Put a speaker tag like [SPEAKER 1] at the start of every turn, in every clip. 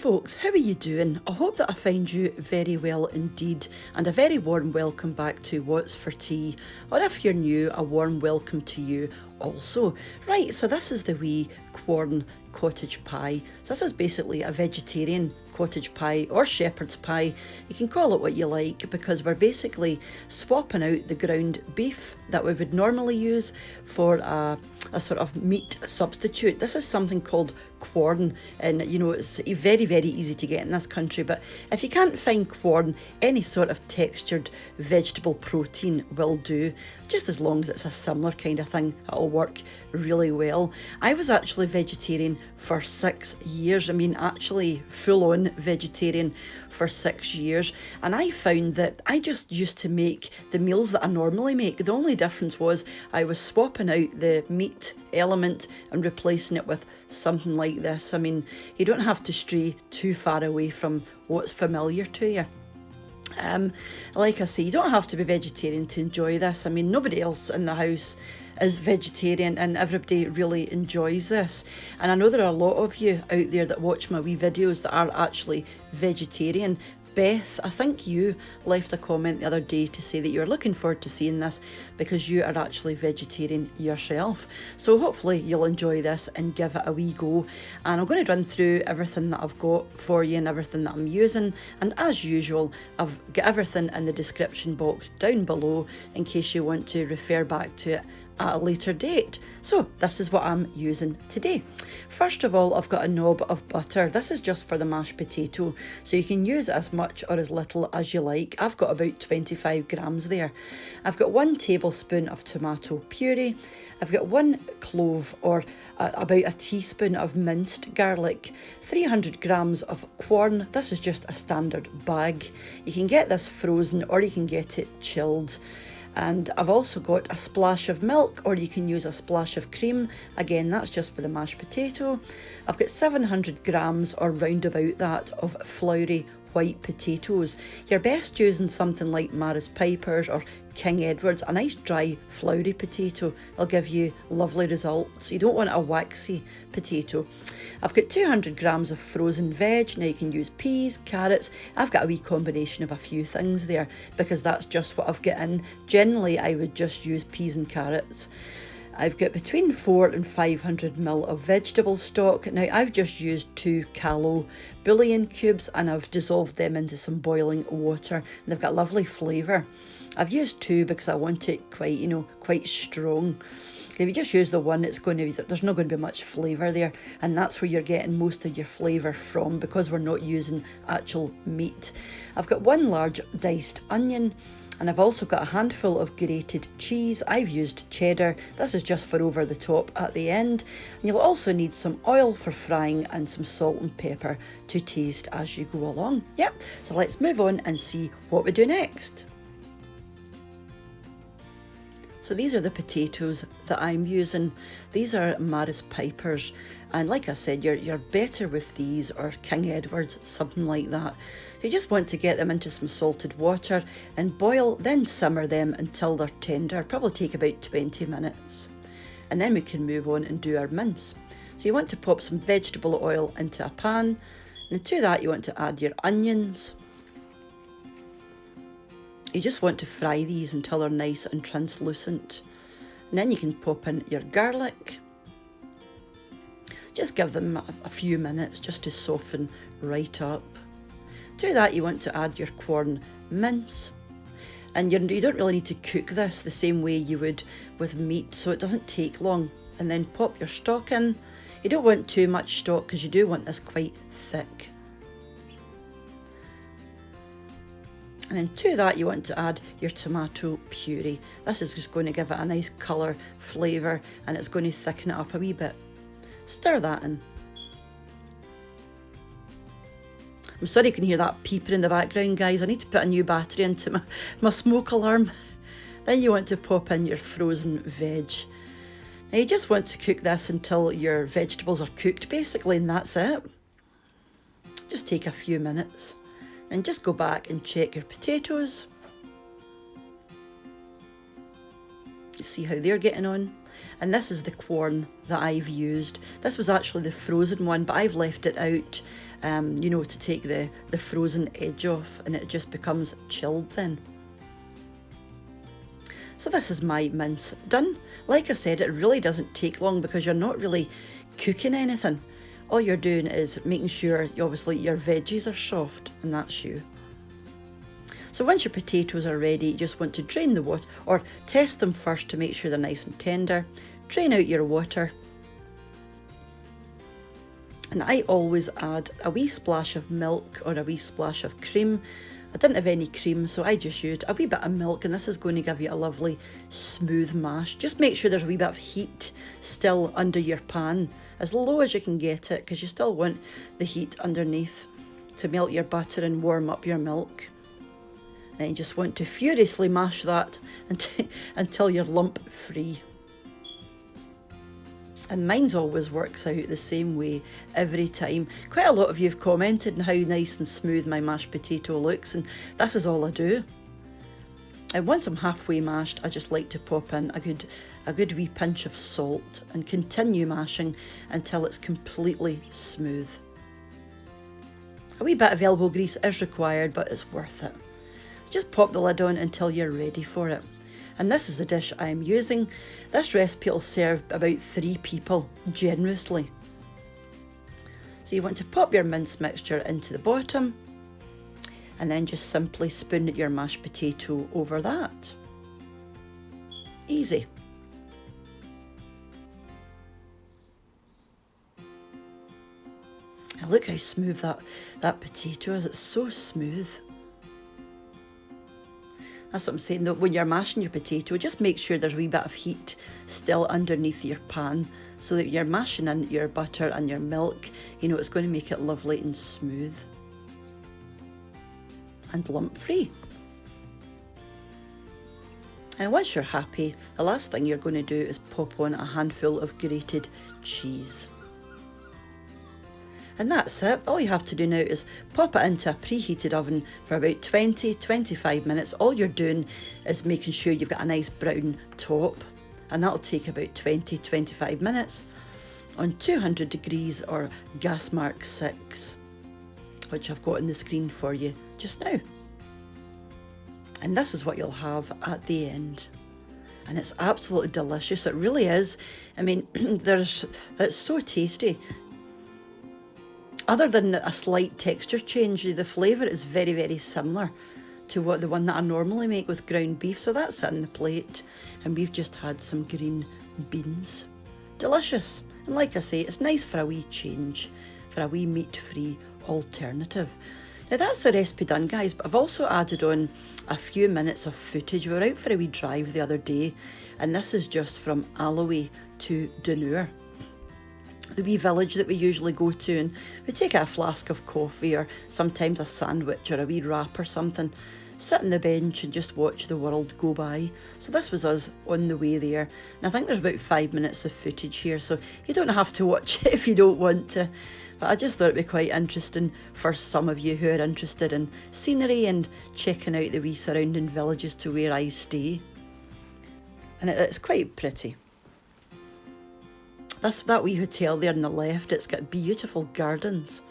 [SPEAKER 1] folks, how are you doing? I hope that I find you very well indeed, and a very warm welcome back to What's for Tea, or if you're new, a warm welcome to you also. Right, so this is the wee Quorn cottage pie. So this is basically a vegetarian cottage pie or shepherd's pie. You can call it what you like, because we're basically swapping out the ground beef that we would normally use for a sort of meat substitute. This is something called Quorn, and you know, it's very easy to get in this country, but if you can't find Quorn, any sort of textured vegetable protein will do, just as long as it's a similar kind of thing. It'll work really well. I was actually vegetarian for 6 years. I mean, actually full-on vegetarian for 6 years, and I found that I just used to make the meals that I normally make. The only difference was I was swapping out the meat element and replacing it with something like this. I mean, you don't have to stray too far away from what's familiar to you. Like I say, you don't have to be vegetarian to enjoy this. I mean, nobody else in the house is vegetarian and everybody really enjoys this. And I know there are a lot of you out there that watch my wee videos that are actually vegetarian. Beth, I think you left a comment the other day to say that you're looking forward to seeing this because you are actually vegetarian yourself. So hopefully you'll enjoy this and give it a wee go. And I'm going to run through everything that I've got for you and everything that I'm using. And as usual, I've got everything in the description box down below in case you want to refer back to it at a later date. So this is what I'm using today. First of all, I've got a knob of butter. This is just for the mashed potato, so you can use as much or as little as you like. I've got about 25 grams there. I've got 1 tablespoon of tomato puree. I've got 1 clove, or about a teaspoon of minced garlic, 300 grams of Quorn. This is just a standard bag. You can get this frozen or you can get it chilled. And I've also got a splash of milk, or you can use a splash of cream. Again, that's just for the mashed potato. I've got 700 grams or round about that of floury white potatoes. You're best using something like Maris Piper's or King Edward's, a nice dry floury potato. It'll give you lovely results. You don't want a waxy potato. I've got 200 grams of frozen veg. Now you can use peas, carrots. I've got a wee combination of a few things there because that's just what I've got in. Generally, I would just use peas and carrots. I've got between 400 and 500 ml of vegetable stock. Now I've just used 2 callo bouillon cubes and I've dissolved them into some boiling water, and they've got lovely flavour. I've used 2 because I want it quite, you know, quite strong. If you just use the one, it's going to be, there's not going to be much flavour there, and that's where you're getting most of your flavour from because we're not using actual meat. I've got 1 large diced onion, and I've also got a handful of grated cheese. I've used cheddar. This is just for over the top at the end. And you'll also need some oil for frying and some salt and pepper to taste as you go along. Yep, so let's move on and see what we do next. So these are the potatoes that I'm using. These are Maris Piper's, and like I said, you're better with these or King Edward's, something like that. You just want to get them into some salted water and boil, then simmer them until they're tender. Probably take about 20 minutes. And then we can move on and do our mince. So you want to pop some vegetable oil into a pan, and to that you want to add your onions. You just want to fry these until they're nice and translucent. And then you can pop in your garlic. Just give them a few minutes just to soften right up. To that you want to add your Quorn mince. And you don't really need to cook this the same way you would with meat, so it doesn't take long. And then pop your stock in. You don't want too much stock because you do want this quite thick. And then to that you want to add your tomato puree. This is just going to give it a nice colour, flavour, and it's going to thicken it up a wee bit. Stir that in. I'm sorry you can hear that peeping in the background, guys. I need to put a new battery into my smoke alarm. Then you want to pop in your frozen veg. Now you just want to cook this until your vegetables are cooked basically, and that's it. Just take a few minutes. And just go back and check your potatoes. You see how they're getting on. And this is the Quorn that I've used. This was actually the frozen one, but I've left it out, you know, to take the frozen edge off, and it just becomes chilled then. So this is my mince done. Like I said, it really doesn't take long because you're not really cooking anything. All you're doing is making sure, obviously, your veggies are soft, and that's you. So once your potatoes are ready, you just want to drain the water, or test them first to make sure they're nice and tender. Drain out your water. And I always add a wee splash of milk or a wee splash of cream. I didn't have any cream, so I just used a wee bit of milk, and this is going to give you a lovely smooth mash. Just make sure there's a wee bit of heat still under your pan, as low as you can get it, because you still want the heat underneath to melt your butter and warm up your milk. And you just want to furiously mash that until you're lump free. And mine's always works out the same way every time. Quite a lot of you have commented on how nice and smooth my mashed potato looks, and this is all I do. And once I'm halfway mashed, I just like to pop in a good wee pinch of salt and continue mashing until it's completely smooth. A wee bit of elbow grease is required, but it's worth it. Just pop the lid on until you're ready for it. And this is the dish I am using. This recipe will serve about 3 people generously. So you want to pop your minced mixture into the bottom, and then just simply spoon your mashed potato over that. Easy. And look how smooth that potato is. It's so smooth. That's what I'm saying, though, when you're mashing your potato, just make sure there's a wee bit of heat still underneath your pan, so that you're mashing in your butter and your milk. You know, it's going to make it lovely and smooth and lump free. And once you're happy, the last thing you're going to do is pop on a handful of grated cheese. And that's it. All you have to do now is pop it into a preheated oven for about 20-25 minutes. All you're doing is making sure you've got a nice brown top, and that'll take about 20-25 minutes on 200 degrees or gas mark 6, which I've got on the screen for you just now. And this is what you'll have at the end. And it's absolutely delicious. It really is. I mean, it's so tasty. Other than a slight texture change, the flavour is very, very similar to the one that I normally make with ground beef. So that's it on the plate, and we've just had some green beans. Delicious. And like I say, it's nice for a wee change, for a wee meat-free alternative. Now that's the recipe done, guys, but I've also added on a few minutes of footage. We were out for a wee drive the other day, and this is just from Alloway to Dunure, the wee village that we usually go to, and we take a flask of coffee or sometimes a sandwich or a wee wrap or something, sit on the bench and just watch the world go by. So this was us on the way there, and I think there's about 5 minutes of footage here, so you don't have to watch it if you don't want to, but I just thought it'd be quite interesting for some of you who are interested in scenery and checking out the wee surrounding villages to where I stay. And it's quite pretty. That wee hotel there on the left, it's got beautiful gardens.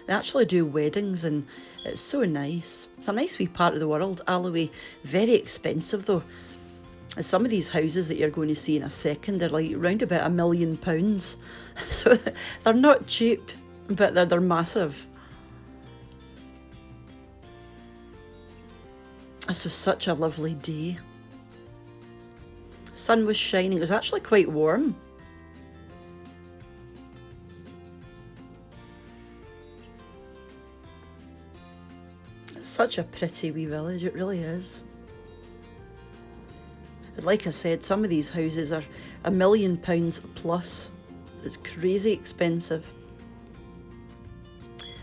[SPEAKER 1] They actually do weddings, and it's so nice. It's a nice wee part of the world. Alloway, very expensive though. And some of these houses that you're going to see in a second, they're like around about £1 million. So they're not cheap, but they're massive. This was such a lovely day. The sun was shining. It was actually quite warm. Such a pretty wee village, it really is. But like I said, some of these houses are £1 million plus. It's crazy expensive.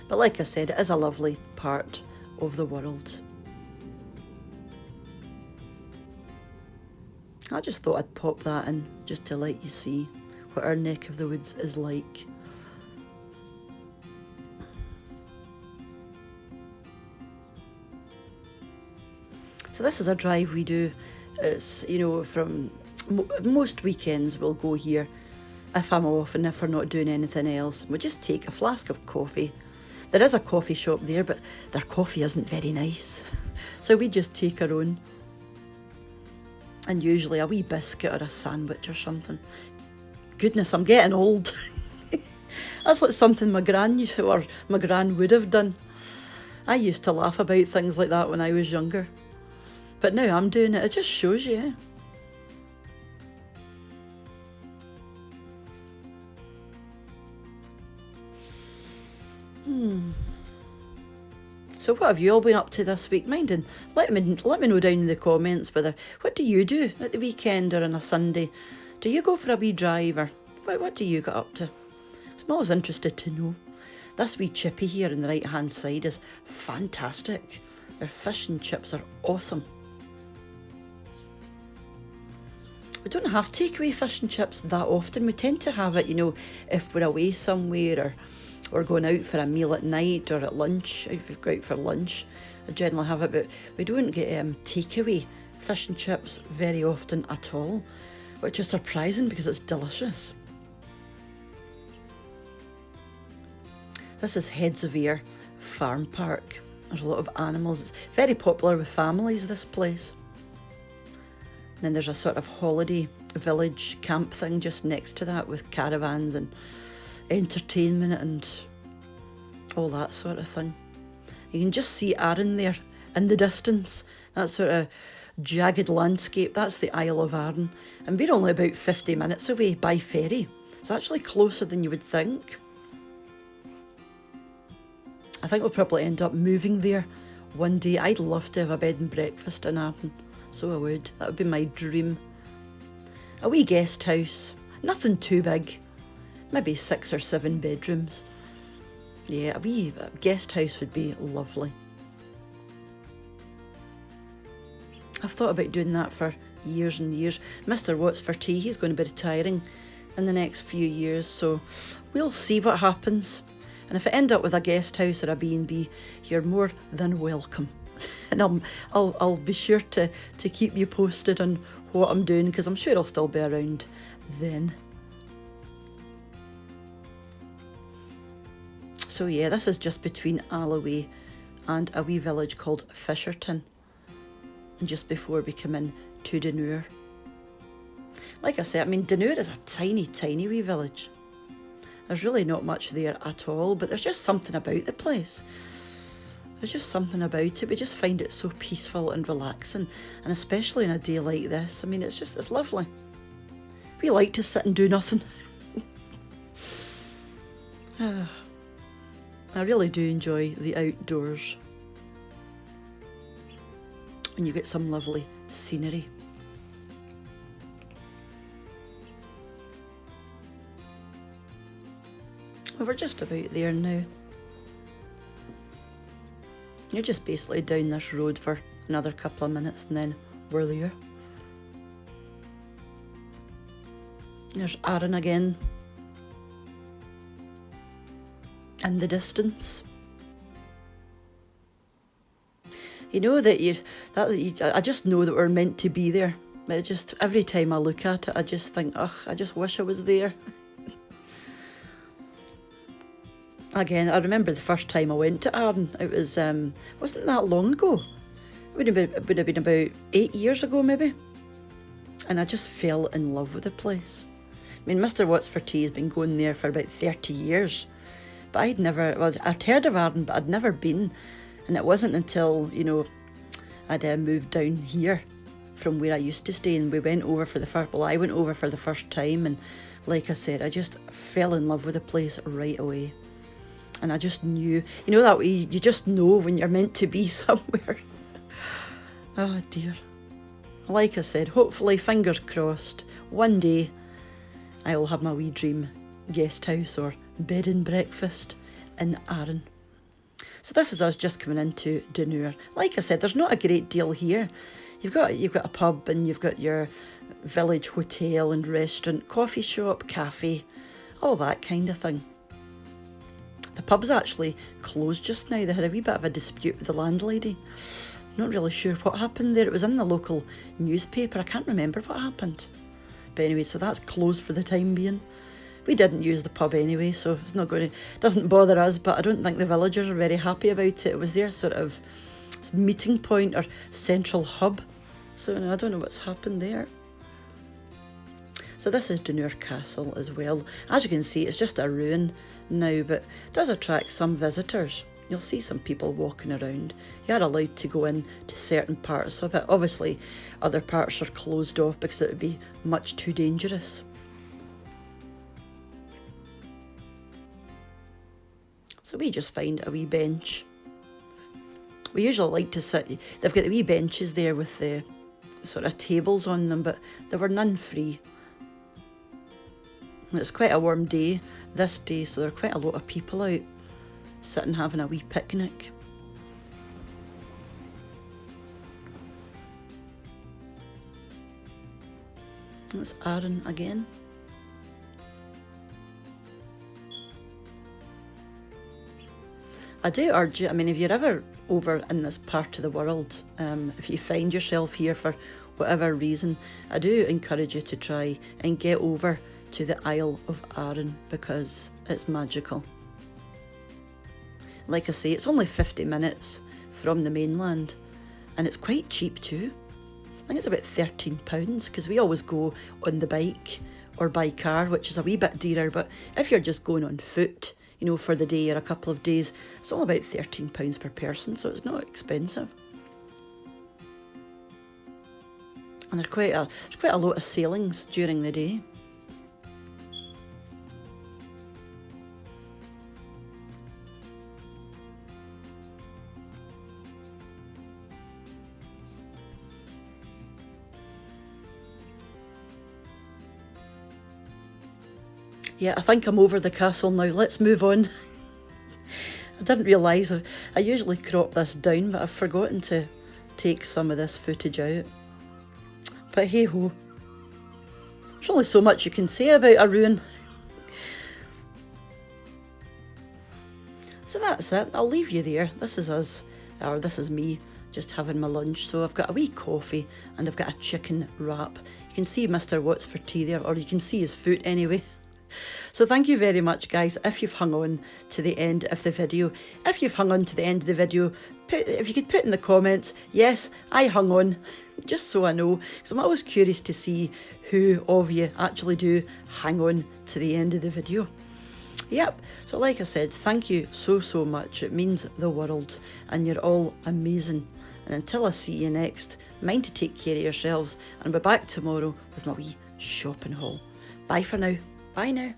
[SPEAKER 1] But like I said, it is a lovely part of the world. I just thought I'd pop that in just to let you see what our neck of the woods is like. So this is a drive we do. It's, you know, from most weekends we'll go here if I'm off and if we're not doing anything else. We just take a flask of coffee. There is a coffee shop there, but their coffee isn't very nice. So we just take our own. And usually a wee biscuit or a sandwich or something. Goodness, I'm getting old. That's like something my gran would have done. I used to laugh about things like that when I was younger. But now I'm doing it. It just shows you, eh? So what have you all been up to this week? Mind and let me know down in the comments what do you do at the weekend or on a Sunday? Do you go for a wee drive or what do you get up to? I'm always interested to know. This wee chippy here on the right hand side is fantastic. Their fish and chips are awesome. We don't have takeaway fish and chips that often. We tend to have it, if we're away somewhere or going out for a meal at night or at lunch. If we go out for lunch, I generally have it, but we don't get takeaway fish and chips very often at all, which is surprising because it's delicious. This is Heads of Ayr Farm Park. There's a lot of animals. It's very popular with families, this place. And then there's a sort of holiday village camp thing just next to that with caravans and entertainment and all that sort of thing. You can just see Arran there in the distance. That sort of jagged landscape, that's the Isle of Arran. And we're only about 50 minutes away by ferry. It's actually closer than you would think. I think we'll probably end up moving there one day. I'd love to have a bed and breakfast in Arran. So I would. That would be my dream. A wee guest house. Nothing too big. Maybe 6 or 7 bedrooms. Yeah, a wee guest house would be lovely. I've thought about doing that for years and years. Mr. Watts for Tea, he's going to be retiring in the next few years, so we'll see what happens. And if I end up with a guest house or a B&B, you're more than welcome. And I'll be sure to keep you posted on what I'm doing, because I'm sure I'll still be around then. So yeah, this is just between Alloway and a wee village called Fisherton, and just before we come in to Dunure. Like I said, Dunure is a tiny, tiny wee village. There's really not much there at all, but there's just something about the place. There's just something about it. We just find it so peaceful and relaxing, and especially on a day like this. It's lovely. We like to sit and do nothing. I really do enjoy the outdoors when you get some lovely scenery. Well, we're just about there now. You're just basically down this road for another couple of minutes and then we're there. There's Arran again in the distance. You know I just know that we're meant to be there. Every time I look at it, I just think, I just wish I was there. Again, I remember the first time I went to Arran. It was wasn't that long ago. It would have been about 8 years ago maybe. And I just fell in love with the place. Mr. Watts for Tea has been going there for about 30 years. But I'd heard of Arran, but I'd never been. And it wasn't until, I'd moved down here from where I used to stay, and we went over for I went over for the first time, and like I said, I just fell in love with the place right away. And I just knew, that way you just know when you're meant to be somewhere. Oh dear. Like I said, hopefully, fingers crossed, one day I'll have my wee dream guest house or bed and breakfast in Arran. So this is us just coming into Dunure. Like I said, there's not a great deal here. You've got a pub, and you've got your village hotel and restaurant, coffee shop, cafe, all that kind of thing. The pub's actually closed just now. They had a wee bit of a dispute with the landlady. Not really sure what happened there. It was in the local newspaper. I can't remember what happened. But anyway, so that's closed for the time being. We didn't use the pub anyway, so it's not going to, doesn't bother us, but I don't think the villagers are very happy about it. It was their sort of meeting point or central hub. So I don't know what's happened there. So this is Dunure Castle as well. As you can see, it's just a ruin now, but it does attract some visitors. You'll see some people walking around. You are allowed to go in to certain parts of it. Obviously, other parts are closed off because it would be much too dangerous. So we just find a wee bench. We usually like to sit, they've got the wee benches there with the sort of tables on them, but there were none free. It's quite a warm day this day, so there are quite a lot of people out sitting having a wee picnic. That's Aaron again. I do urge you, I mean, if you're ever over in this part of the world, if you find yourself here for whatever reason, I do encourage you to try and get over to the Isle of Arran because it's magical. Like I say, it's only 50 minutes from the mainland and it's quite cheap too. I think it's about £13 because we always go on the bike or by car, which is a wee bit dearer, but if you're just going on foot, you know, for the day or a couple of days, it's all about £13 per person, so it's not expensive. And there's quite a lot of sailings during the day. Yeah, I think I'm over the castle now. Let's move on. I didn't realise, I usually crop this down, but I've forgotten to take some of this footage out. But hey ho, there's only so much you can say about a ruin. So that's it, I'll leave you there. This is us, or this is me, just having my lunch. So I've got a wee coffee and I've got a chicken wrap. You can see Mr. What's for Tea there, or you can see his foot anyway. So thank you very much, guys, if you've hung on to the end of the video. If you've hung on to the end of the video, if you could put in the comments, yes, I hung on, just so I know, because I'm always curious to see who of you actually do hang on to the end of the video. Yep, so like I said, thank you so much. It means the world, and you're all amazing. And until I see you next, mind to take care of yourselves, and I'll be back tomorrow with my wee shopping haul. Bye for now. Bye now.